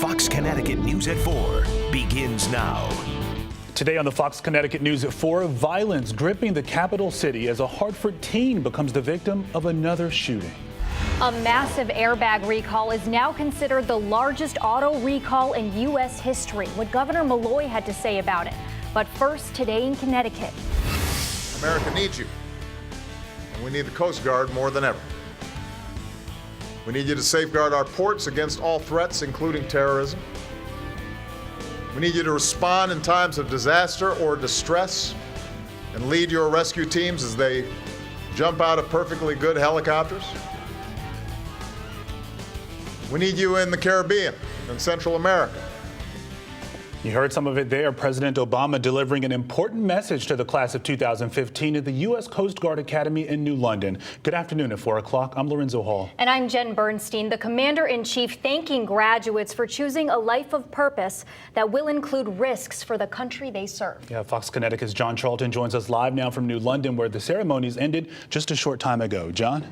Fox Connecticut News at 4 begins now. Today on the Fox Connecticut News at 4, violence gripping the capital city as a Hartford teen becomes the victim of another shooting. A massive airbag recall is now considered the largest auto recall in U.S. history. What Governor Malloy had to say about it. But first, today in Connecticut. America needs you, and we need the Coast Guard more than ever. We need you to safeguard our ports against all threats, including terrorism. We need you to respond in times of disaster or distress and lead your rescue teams as they jump out of perfectly good helicopters. We need you in the Caribbean and Central America. You heard some of it there. President Obama delivering an important message to the class of 2015 at the U.S. Coast Guard Academy in New London. Good afternoon at 4 o'clock. I'm Lorenzo Hall. And I'm Jen Bernstein, the Commander-in-Chief, thanking graduates for choosing a life of purpose that will include risks for the country they serve. Yeah, Fox Connecticut's John Charlton joins us live now from New London, where the ceremonies ended just a short time ago. John?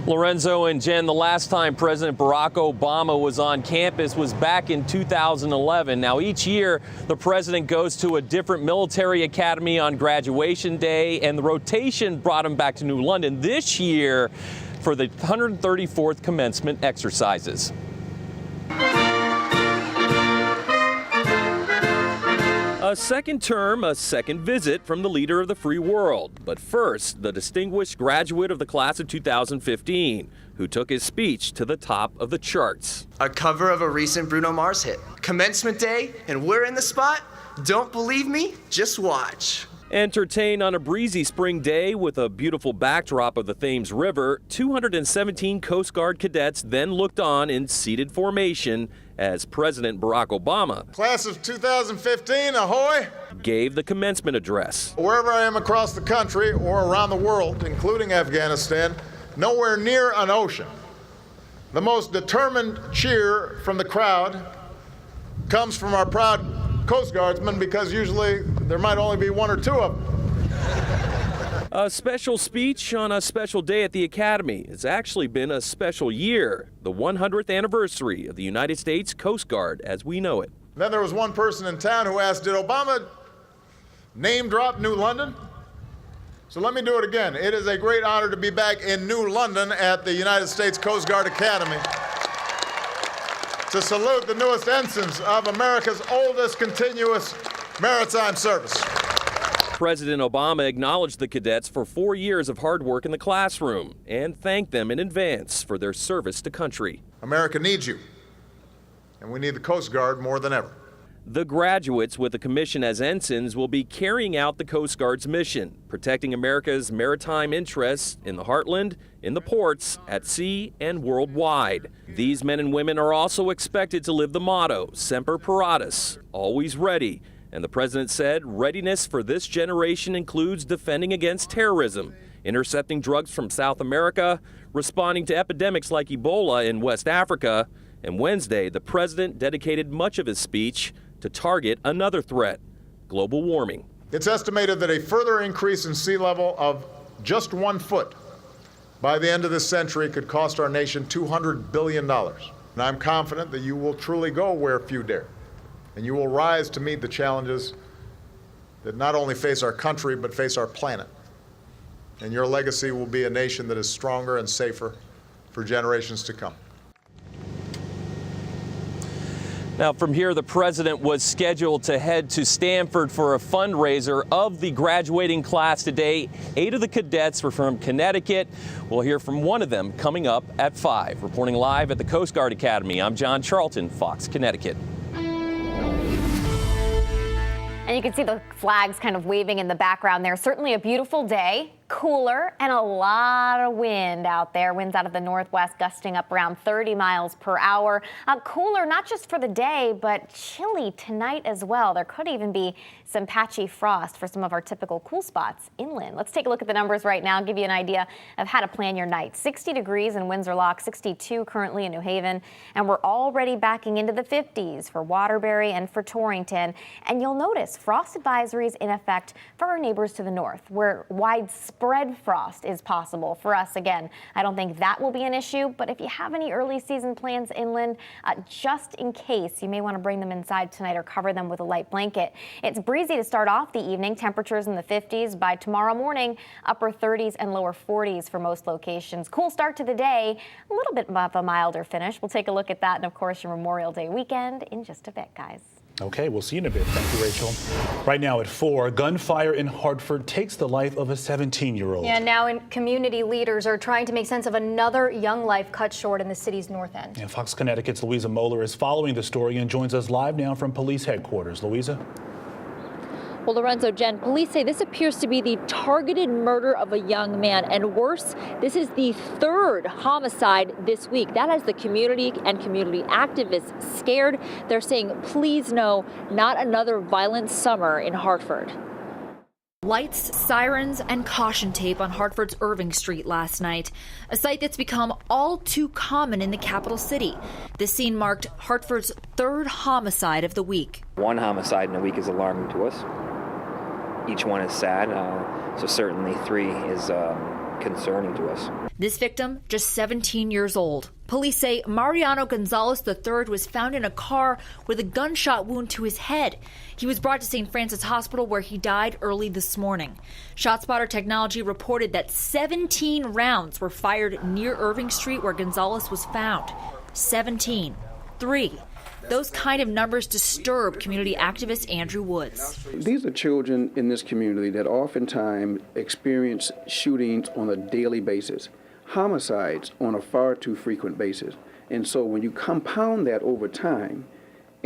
Lorenzo and Jen, the last time President Barack Obama was on campus was back in 2011. Now, each year, the president goes to a different military academy on graduation day, and the rotation brought him back to New London this year for the 134th commencement exercises. A second term, a second visit from the leader of the free world. But first, the distinguished graduate of the class of 2015, who took his speech to the top of the charts. A cover of a recent Bruno Mars hit. Commencement day, and we're in the spot? Don't believe me? Just watch. Entertained on a breezy spring day with a beautiful backdrop of the Thames River, 217 Coast Guard cadets then looked on in seated formation as President Barack Obama, Class of 2015, ahoy! gave the commencement address. Wherever I am across the country or around the world, including Afghanistan, nowhere near an ocean, the most determined cheer from the crowd comes from our proud Coast Guardsmen, because usually there might only be one or two of them. A special speech on a special day at the Academy. It's actually been a special year, the 100th anniversary of the United States Coast Guard as we know it. Then there was one person in town who asked, did Obama name drop New London? So let me do it again. It is a great honor to be back in New London at the United States Coast Guard Academy to salute the newest ensigns of America's oldest continuous maritime service. President Obama acknowledged the cadets for 4 years of hard work in the classroom and thanked them in advance for their service to country. America needs you, and we need the Coast Guard more than ever. The graduates with a commission as ensigns will be carrying out the Coast Guard's mission, protecting America's maritime interests in the heartland, in the ports, at sea, and worldwide. These men and women are also expected to live the motto, Semper Paratus, always ready. And the president said readiness for this generation includes defending against terrorism, intercepting drugs from South America, responding to epidemics like Ebola in West Africa. And Wednesday, the president dedicated much of his speech to target another threat, global warming. It's estimated that a further increase in sea level of just 1 foot by the end of this century could cost our nation $200 billion. And I'm confident that you will truly go where few dare. And you will rise to meet the challenges that not only face our country, but face our planet. And your legacy will be a nation that is stronger and safer for generations to come. Now, from here, the president was scheduled to head to Stanford for a fundraiser of the graduating class today. 8 of the cadets were from Connecticut. We'll hear from one of them coming up at 5. Reporting live at the Coast Guard Academy, I'm John Charlton, Fox Connecticut. And you can see the flags kind of waving in the background there. Certainly a beautiful day, cooler, and a lot of wind out there. Winds out of the northwest gusting up around 30 miles per hour. Cooler not just for the day, but chilly tonight as well. There could even be some patchy frost for some of our typical cool spots inland. Let's take a look at the numbers right now, give you an idea of how to plan your night. 60 degrees in Windsor Lock, 62 currently in New Haven, and we're already backing into the 50s for Waterbury and for Torrington. And you'll notice frost advisories in effect for our neighbors to the north, where widespread spread frost is possible. For us, again, I don't think that will be an issue, but if you have any early season plans inland, just in case, you may want to bring them inside tonight or cover them with a light blanket. It's breezy to start off the evening, temperatures in the 50s. By tomorrow morning, upper 30s and lower 40s for most locations. Cool start to the day, a little bit of a milder finish. We'll take a look at that and, of course, your Memorial Day weekend in just a bit, guys. Okay, we'll see you in a bit. Thank you, Rachel. Right now at 4, gunfire in Hartford takes the life of a 17-year-old. Yeah, now community leaders are trying to make sense of another young life cut short in the city's north end. And Fox Connecticut's Louisa Moeller is following the story and joins us live now from police headquarters. Louisa? Well, Lorenzo, Jen, police say this appears to be the targeted murder of a young man. And worse, this is the 3rd homicide this week. That has the community and community activists scared. They're saying, please no, not another violent summer in Hartford. Lights, sirens, and caution tape on Hartford's Irving Street last night, a sight that's become all too common in the capital city. This scene marked Hartford's 3rd homicide of the week. One homicide in a week is alarming to us. Each one is sad, so certainly 3 is concerning to us. This victim, just 17 years old. Police say Mariano Gonzalez III was found in a car with a gunshot wound to his head. He was brought to St. Francis Hospital where he died early this morning. ShotSpotter Technology reported that 17 rounds were fired near Irving Street where Gonzalez was found. 17. 3. Those kind of numbers disturb community activist Andrew Woods. These are children in this community that oftentimes experience shootings on a daily basis, homicides on a far too frequent basis. And so when you compound that over time,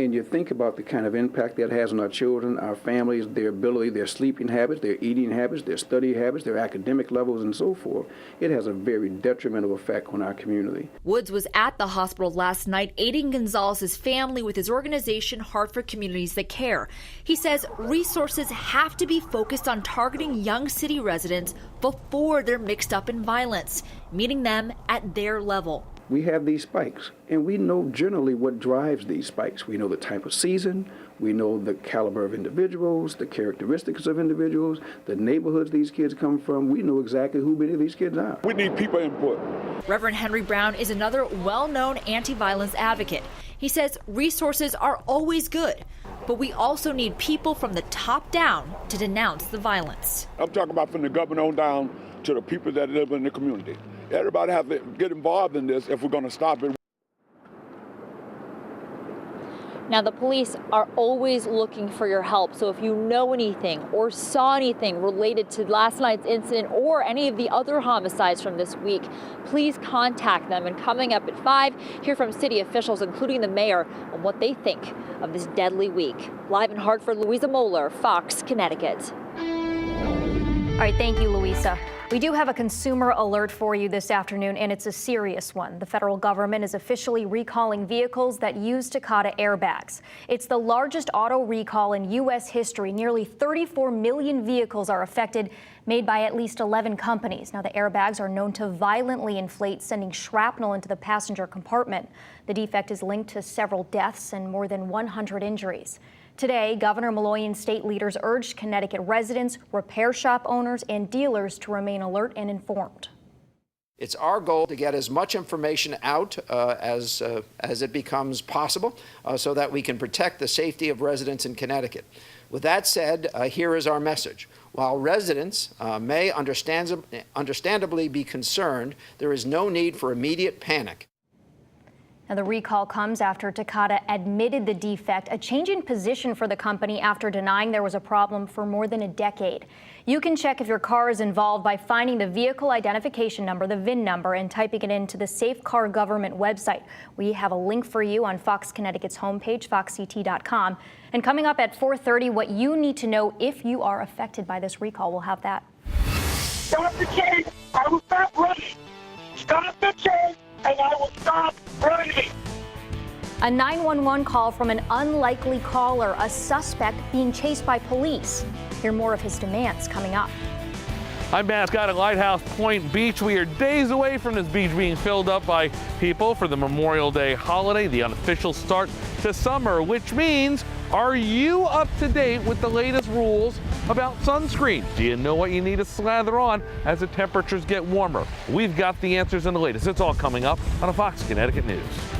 and you think about the kind of impact that has on our children, our families, their ability, their sleeping habits, their eating habits, their study habits, their academic levels, and so forth, it has a very detrimental effect on our community. Woods was at the hospital last night aiding Gonzalez's family with his organization, Hartford Communities That Care. He says resources have to be focused on targeting young city residents before they're mixed up in violence, meeting them at their level. We have these spikes, and we know generally what drives these spikes. We know the type of season, we know the caliber of individuals, the characteristics of individuals, the neighborhoods these kids come from. We know exactly who many of these kids are. We need people input. Reverend Henry Brown is another well-known anti-violence advocate. He says resources are always good, but we also need people from the top down to denounce the violence. I'm talking about from the governor on down to the people that live in the community. Everybody has to get involved in this if we're going to stop it. Now, the police are always looking for your help. So if you know anything or saw anything related to last night's incident or any of the other homicides from this week, please contact them. And coming up at 5, hear from city officials, including the mayor, on what they think of this deadly week. Live in Hartford, Louisa Moeller, Fox, Connecticut. All right, thank you, Louisa. We do have a consumer alert for you this afternoon, and it's a serious one. The federal government is officially recalling vehicles that use Takata airbags. It's the largest auto recall in U.S. history. Nearly 34 million vehicles are affected, made by at least 11 companies. Now, the airbags are known to violently inflate, sending shrapnel into the passenger compartment. The defect is linked to several deaths and more than 100 injuries. Today, Governor Malloy and state leaders urged Connecticut residents, repair shop owners, and dealers to remain alert and informed. It's our goal to get as much information out as it becomes possible so that we can protect the safety of residents in Connecticut. With that said, here is our message. While residents may understandably be concerned, there is no need for immediate panic. Now, the recall comes after Takata admitted the defect, a change in position for the company after denying there was a problem for more than a decade. You can check if your car is involved by finding the vehicle identification number, the VIN number, and typing it into the Safe Car Government website. We have a link for you on Fox Connecticut's homepage, foxct.com. And coming up at 4:30, what you need to know if you are affected by this recall. We'll have that. Stop the change! I will stop running! Stop the change! And I will stop running. A 911 call from an unlikely caller, a suspect being chased by police. Hear more of his demands coming up. I'm Matt Scott at Lighthouse Point Beach. We are days away from this beach being filled up by people for the Memorial Day holiday, the unofficial start to summer, which means, are you up to date with the latest rules about sunscreen. Do you know what you need to slather on as the temperatures get warmer? We've got the answers and the latest. It's all coming up on a Fox Connecticut News.